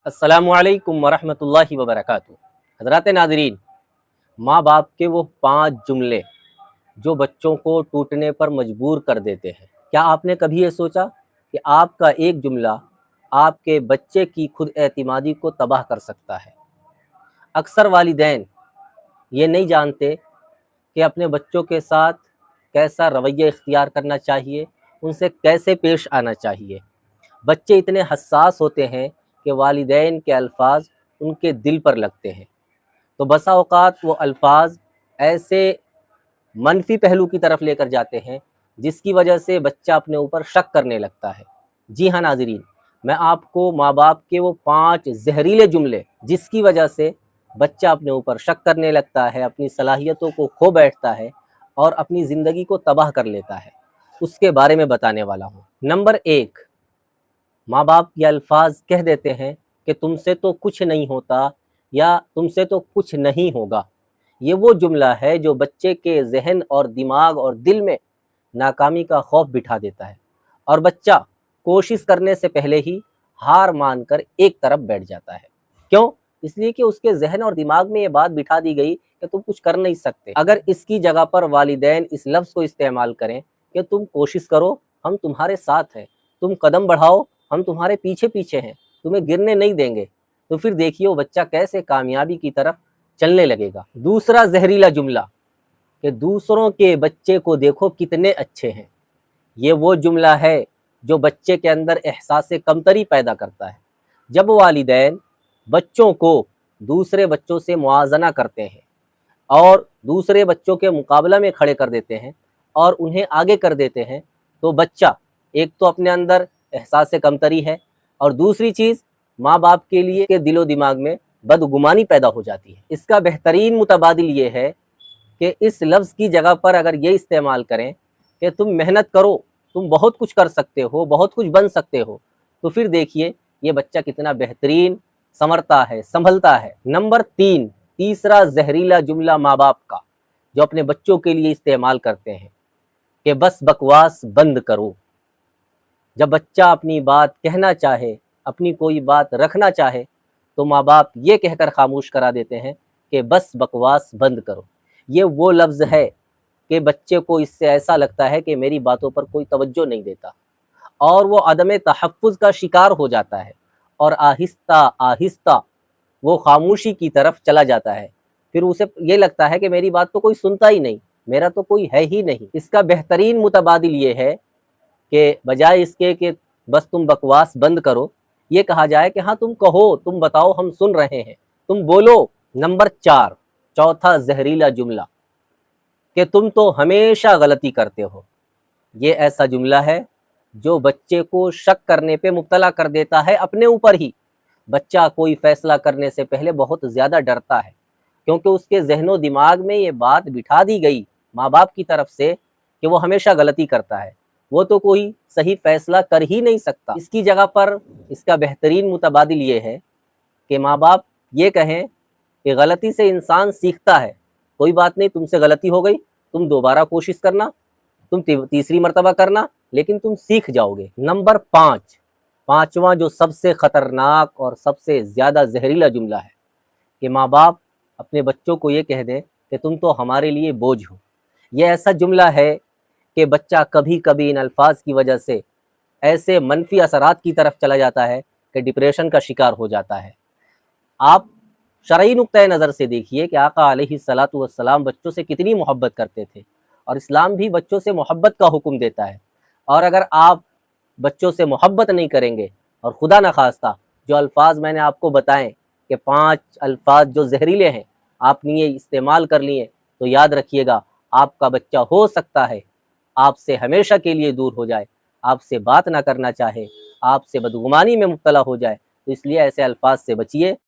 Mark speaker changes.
Speaker 1: अस्सलामुअलैकुम वरहमतुल्लाहि वबरकातुहू। हज़रात नाज़रीन, माँ बाप के वो 5 जुमले जो बच्चों को टूटने पर मजबूर कर देते हैं। क्या आपने कभी ये सोचा कि आपका एक जुमला आपके बच्चे की खुद एतमादी को तबाह कर सकता है? अक्सर वालिदैन ये नहीं जानते कि अपने बच्चों के साथ कैसा रवैया इख्तियार करना चाहिए, उनसे कैसे पेश आना चाहिए। बच्चे इतने हसास होते हैं कि वालिदैन के अल्फाज उनके दिल पर लगते हैं, तो बसा औक़ात वो अल्फाज ऐसे मनफी पहलू की तरफ लेकर जाते हैं जिसकी वजह से बच्चा अपने ऊपर शक करने लगता है। जी हाँ नाज़रीन, मैं आपको माँ बाप के वो 5 जहरीले जुमले जिसकी वजह से बच्चा अपने ऊपर शक करने लगता है, अपनी सलाहियतों को खो बैठता है और अपनी ज़िंदगी को तबाह कर लेता है, उसके बारे में बताने वाला हूँ। नंबर 1, माँ बाप ये अल्फाज कह देते हैं कि तुमसे तो कुछ नहीं होता या तुमसे तो कुछ नहीं होगा। ये वो जुमला है जो बच्चे के ज़हन और दिमाग और दिल में नाकामी का खौफ बिठा देता है और बच्चा कोशिश करने से पहले ही हार मानकर एक तरफ बैठ जाता है। क्यों? इसलिए कि उसके ज़हन और दिमाग में ये बात बिठा दी गई कि तुम कुछ कर नहीं सकते। अगर इसकी जगह पर वालिदैन इस लफ्ज़ को इस्तेमाल करें कि तुम कोशिश करो, हम तुम्हारे साथ हैं, तुम कदम बढ़ाओ, हम तुम्हारे पीछे पीछे हैं, तुम्हें गिरने नहीं देंगे, तो फिर देखिए वो बच्चा कैसे कामयाबी की तरफ चलने लगेगा। दूसरा जहरीला जुमला कि दूसरों के बच्चे को देखो कितने अच्छे हैं। ये वो जुमला है जो बच्चे के अंदर एहसास कमतरी पैदा करता है। जब वालिदैन बच्चों को दूसरे बच्चों से मुआजना करते हैं और दूसरे बच्चों के मुकाबला में खड़े कर देते हैं और उन्हें आगे कर देते हैं, तो बच्चा एक तो अपने अंदर एहसास कमतरी है और दूसरी चीज़ माँ बाप के लिए के दिलो दिमाग में बदगुमानी पैदा हो जाती है। इसका बेहतरीन मुतबादिल ये है कि इस लफ्ज़ की जगह पर अगर ये इस्तेमाल करें कि तुम मेहनत करो, तुम बहुत कुछ कर सकते हो, बहुत कुछ बन सकते हो, तो फिर देखिए ये बच्चा कितना बेहतरीन संवरता है, संभलता है। नंबर 3, तीसरा जहरीला जुमला माँ बाप का जो अपने बच्चों के लिए इस्तेमाल करते हैं कि बस बकवास बंद करो। जब बच्चा अपनी बात कहना चाहे, अपनी कोई बात रखना चाहे, तो माँ बाप ये कहकर खामोश करा देते हैं कि बस बकवास बंद करो। ये वो लफ्ज़ है कि बच्चे को इससे ऐसा लगता है कि मेरी बातों पर कोई तवज्जो नहीं देता और वो अदम तहफ़्फ़ुज़ का शिकार हो जाता है और आहिस्ता आहिस्ता वो खामोशी की तरफ चला जाता है। फिर उसे ये लगता है कि मेरी बात तो कोई सुनता ही नहीं, मेरा तो कोई है ही नहीं। इसका बेहतरीन मुतबादिल ये है कि बजाय इसके कि बस तुम बकवास बंद करो, ये कहा जाए कि हाँ तुम कहो, तुम बताओ, हम सुन रहे हैं, तुम बोलो। नंबर 4, चौथा जहरीला जुमला कि तुम तो हमेशा गलती करते हो। ये ऐसा जुमला है जो बच्चे को शक करने पे मुब्तला कर देता है अपने ऊपर ही। बच्चा कोई फ़ैसला करने से पहले बहुत ज़्यादा डरता है क्योंकि उसके ज़हनो दिमाग में ये बात बिठा दी गई माँ बाप की तरफ से कि वो हमेशा गलती करता है, वो तो कोई सही फ़ैसला कर ही नहीं सकता। इसकी जगह पर इसका बेहतरीन मुतबादिल ये है कि माँ बाप ये कहें कि गलती से इंसान सीखता है, कोई बात नहीं, तुमसे गलती हो गई, तुम दोबारा कोशिश करना, तुम तीसरी मर्तबा करना, लेकिन तुम सीख जाओगे। नंबर 5, पाँचवा जो सबसे ख़तरनाक और सबसे ज़्यादा जहरीला जुमला है कि माँ बाप अपने बच्चों को ये कह दें कि तुम तो हमारे लिए बोझ हो। ये ऐसा जुमला है कि बच्चा कभी कभी इन अल्फाज की वजह से ऐसे मनफी असरात की तरफ चला जाता है कि डिप्रेशन का शिकार हो जाता है। आप शरई नुक्ता नज़र से देखिए कि आका अलैहिस्सलातु वस्सलाम बच्चों से कितनी मोहब्बत करते थे और इस्लाम भी बच्चों से मोहब्बत का हुक्म देता है। और अगर आप बच्चों से मोहब्बत नहीं करेंगे और खुदा न खास्ता जो अल्फाज मैंने आपको बताएं कि 5 अल्फाज जो जहरीले हैं आपने ये इस्तेमाल कर लिए, तो याद रखिएगा आपका बच्चा हो सकता है आपसे हमेशा के लिए दूर हो जाए, आपसे बात ना करना चाहे, आपसे बदगुमानी में मुब्तला हो जाए। तो इसलिए ऐसे अल्फाज से बचिए।